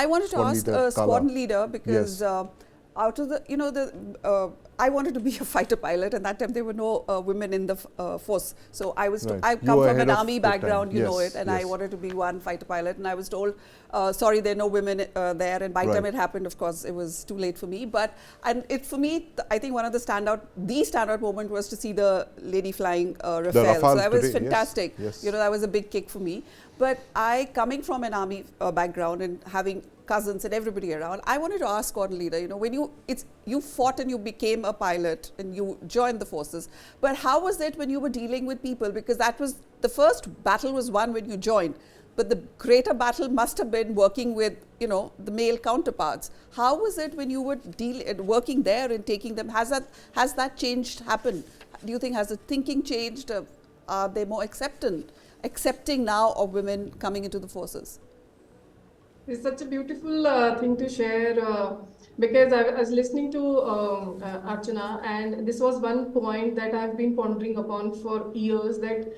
I wanted to ask squadron leader because Yes. out of the, I wanted to be a fighter pilot, and that time there were no women in the force. So I was, I come from an army background, you know it, and I wanted to be one fighter pilot, and I was told, sorry, there are no women there. And by the time it happened, of course, it was too late for me. But for me, I think one of the standout moment was to see the lady flying Rafale. So that was fantastic. Yes. You know, that was a big kick for me. But coming from an army background and having cousins and everybody around, I wanted to ask squadron leader, you know, when you fought and you became a pilot and you joined the forces, but how was it when you were dealing with people? Because that was, the first battle was won when you joined, but the greater battle must have been working with, you know, the male counterparts. How was it when you were working there and taking them? Has that changed happened? Do you think, has the thinking changed? Are they more accepting now of women coming into the forces? It's such a beautiful thing to share because I was listening to Archana, and this was one point that I've been pondering upon for years, that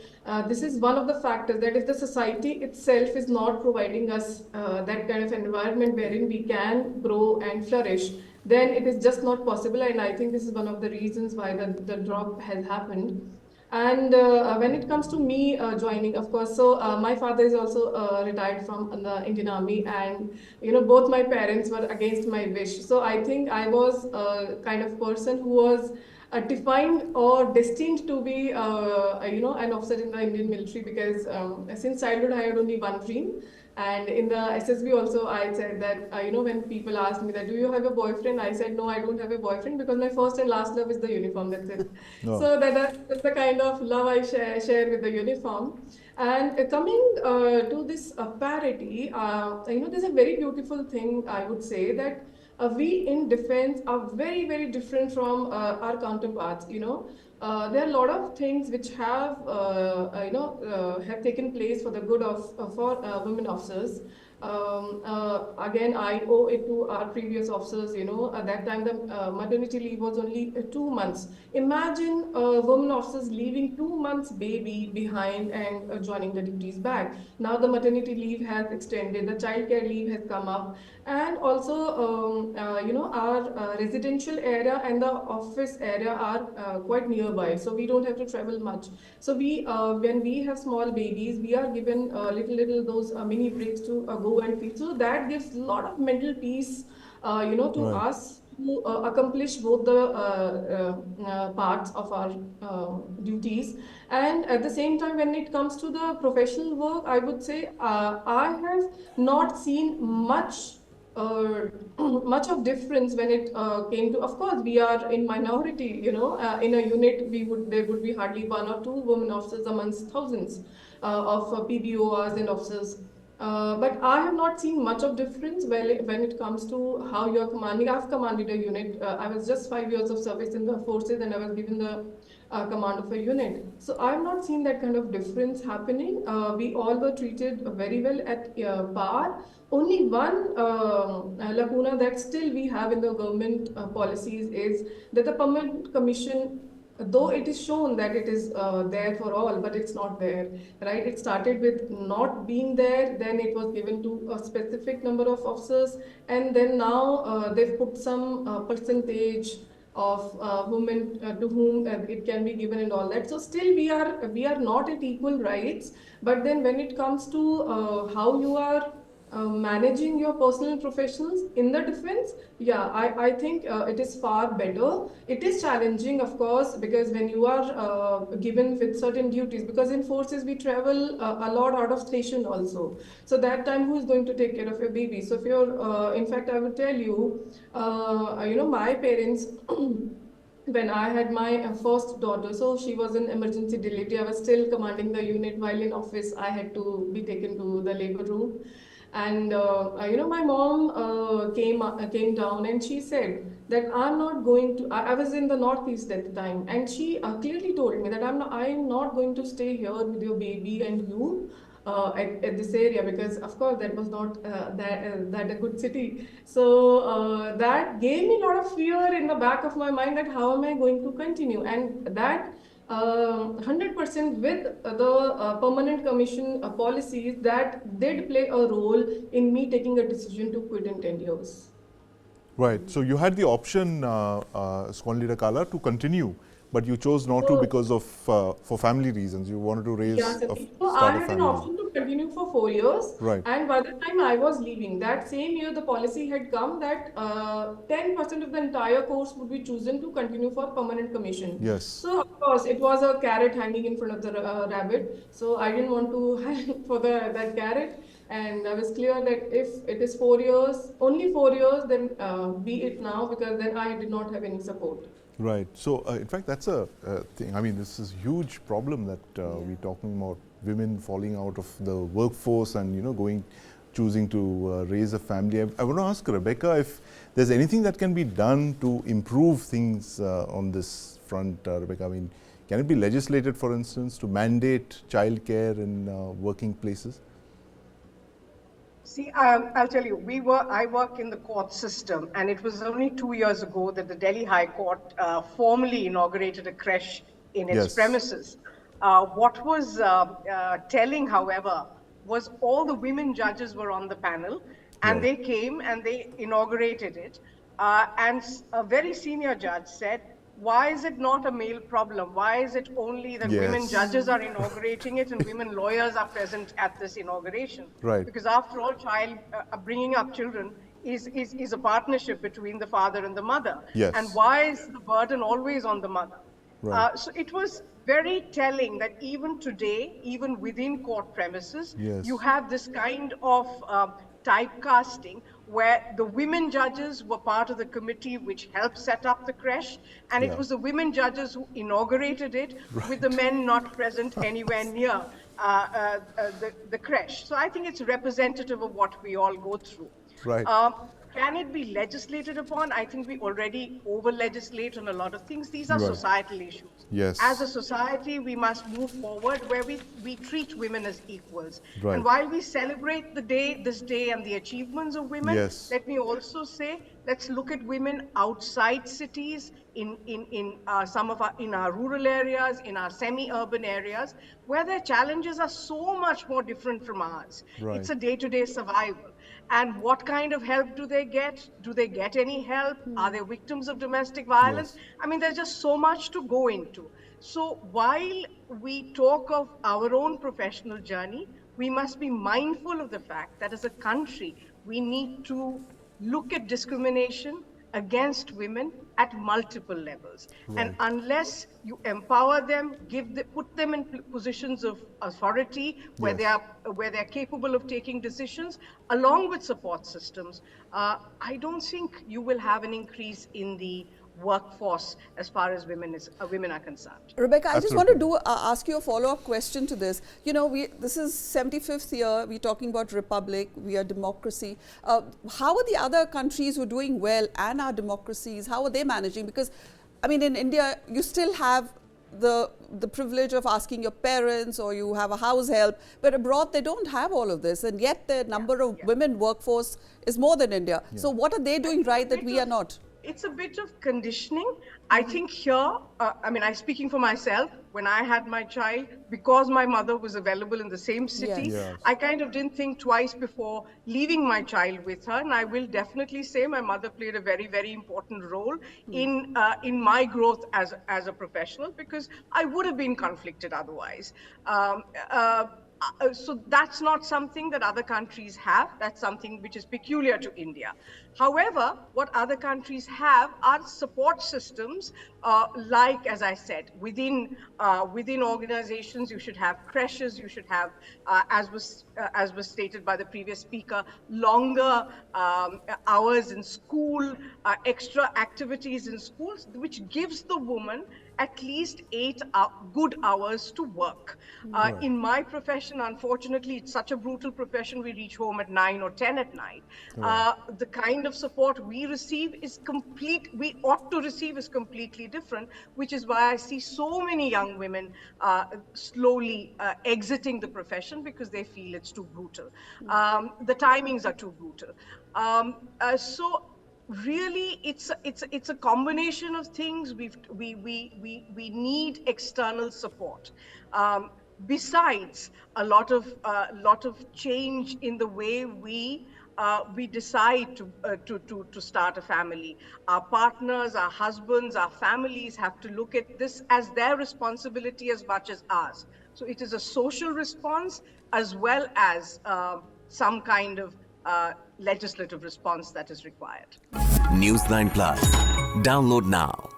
this is one of the factors, that if the society itself is not providing us that kind of environment wherein we can grow and flourish, then it is just not possible. And I think this is one of the reasons why the drop has happened. And when it comes to me joining, of course, so my father is also retired from the Indian Army, and you know, both my parents were against my wish. So I think I was a kind of person who was defined or destined to be, you know, an officer in the Indian military, because since childhood I had only one dream. And in the SSB also, I said that, you know, when people asked me that, do you have a boyfriend? I said, no, I don't have a boyfriend, because my first and last love is the uniform, that's it. No. So that's the kind of love I share with the uniform. And coming to this parity, you know, there's a very beautiful thing, I would say, that we in defense are very, very different from our counterparts, you know. There are a lot of things which have, have taken place for the good of for women officers. Again, I owe it to our previous officers. You know, at that time the maternity leave was only 2 months. Imagine women officers leaving 2 months baby behind and joining the duties back. Now the maternity leave has extended, the childcare leave has come up, and also you know, our residential area and the office area are quite nearby, so we don't have to travel much. So we when we have small babies, we are given little those mini breaks to go and feed, so that gives a lot of mental peace, you know, to us to accomplish both the parts of our duties. And at the same time, when it comes to the professional work, I would say I have not seen much much of difference when it came to, of course, we are in minority, you know, in a unit there would be hardly 1 or 2 women officers amongst thousands of PBORs and officers. But I have not seen much of difference when it comes to how you're commanding. I've commanded a unit. I was just 5 years of service in the forces, and I was given the command of a unit. So I have not seen that kind of difference happening. We all were treated very well at par. Only one lacuna that still we have in the government policies is that the permanent commission, though it is shown that it is there for all, but it's not there, right? It started with not being there, then it was given to a specific number of officers, and then now they've put some percentage of women to whom it can be given and all that. So still we are not at equal rights. But then when it comes to how you are managing your personal professionals in the defense, yeah, I think it is far better. It is challenging, of course, because when you are given with certain duties, because in forces we travel a lot out of station also. So that time, who is going to take care of your baby? So if you're, in fact, I would tell you, you know, my parents, when I had my first daughter, so she was in emergency delivery. I was still commanding the unit. While in office, I had to be taken to the labor room. And you know, my mom came down, and she said that I'm not going to. I was in the northeast at the time, and she clearly told me that I'm not going to stay here with your baby and you. At this area, because of course that was not that a good city. So that gave me a lot of fear in the back of my mind, that how am I going to continue, and that 100% with the permanent commission policies that did play a role in me taking a decision to quit in 10 years. Right. So you had the option, Squad Leader Kala, to continue, but you chose not to So, because of for family reasons. You wanted to yeah, raise Sandeep. So I start a had an family. option to continue for 4 years, Right. and by the time I was leaving, that same year, the policy had come that 10% of the entire course would be chosen to continue for permanent commission. Yes. So of course, it was a carrot hanging in front of the rabbit. So I didn't want to hang for that carrot, and I was clear that if it is 4 years, only 4 years, then be it now, because then I did not have any support. Right. So, in fact, that's a thing. I mean, this is a huge problem that we're talking about women falling out of the workforce and, choosing to raise a family. I want to ask Rebecca if there's anything that can be done to improve things on this front, Rebecca. I mean, can it be legislated, for instance, to mandate childcare in working places? See, I'll tell you, I work in the court system, and it was only 2 years ago that the Delhi High Court formally inaugurated a creche in its premises. What was telling, however, was all the women judges were on the panel, and they came and they inaugurated it. And a very senior judge said, why is it not a male problem? Why is it only that women judges are inaugurating it and women lawyers are present at this inauguration? Right. Because after all, bringing up children is a partnership between the father and the mother. Yes. And why is the burden always on the mother? Right. So it was very telling that even today, even within court premises, you have this kind of typecasting where the women judges were part of the committee which helped set up the creche, and it was the women judges who inaugurated it, with the men not present anywhere near the creche. So I think it's representative of what we all go through. Right. Can it be legislated upon? I think we already over-legislate on a lot of things. These are societal issues. Yes. As a society, we must move forward where we treat women as equals. Right. And while we celebrate this day and the achievements of women, let me also say, let's look at women outside cities, in our rural areas, in our semi-urban areas, where their challenges are so much more different from ours. Right. It's a day-to-day survival. And what kind of help do they get? Do they get any help? Are they victims of domestic violence? I mean, there's just so much to go into. So while we talk of our own professional journey, we must be mindful of the fact that as a country, we need to look at discrimination against women at multiple levels. And unless you empower them, put them in positions of authority where they're capable of taking decisions, along with support systems, I don't think you will have an increase in the workforce as far as women are concerned. Rebecca, I just want to ask you a follow-up question to this. This is 75th year. We're talking about republic. We are democracy. How are the other countries who are doing well and our democracies? How are they managing? Because, I mean, in India, you still have the privilege of asking your parents, or you have a house help, but abroad they don't have all of this, and yet the number of women workforce is more than India. So what are they doing right that we are not? It's a bit of conditioning. I think here, I'm speaking for myself. When I had my child, because my mother was available in the same city, I kind of didn't think twice before leaving my child with her. And I will definitely say my mother played a very, very important role in my growth as a professional, because I would have been conflicted otherwise. So that's not something that other countries have. That's something which is peculiar to India. However, what other countries have are support systems, like, as I said, within organizations, you should have creches, you should have, as was stated by the previous speaker, longer hours in school, extra activities in schools, which gives the woman at least 8 good hours to work. In my profession, unfortunately, it's such a brutal profession. We reach home at 9 or 10 at night. The kind of support we receive we ought to receive is completely different, which is why I see so many young women slowly exiting the profession because they feel it's too brutal. The timings are too brutal. So really, it's a combination of things. We need external support. Um, Besides lot of change in the way we decide to start a family. Our partners, our husbands, our families have to look at this as their responsibility as much as ours. So it is a social response as well as some kind of legislative response that is required. News 9 Plus. Download now.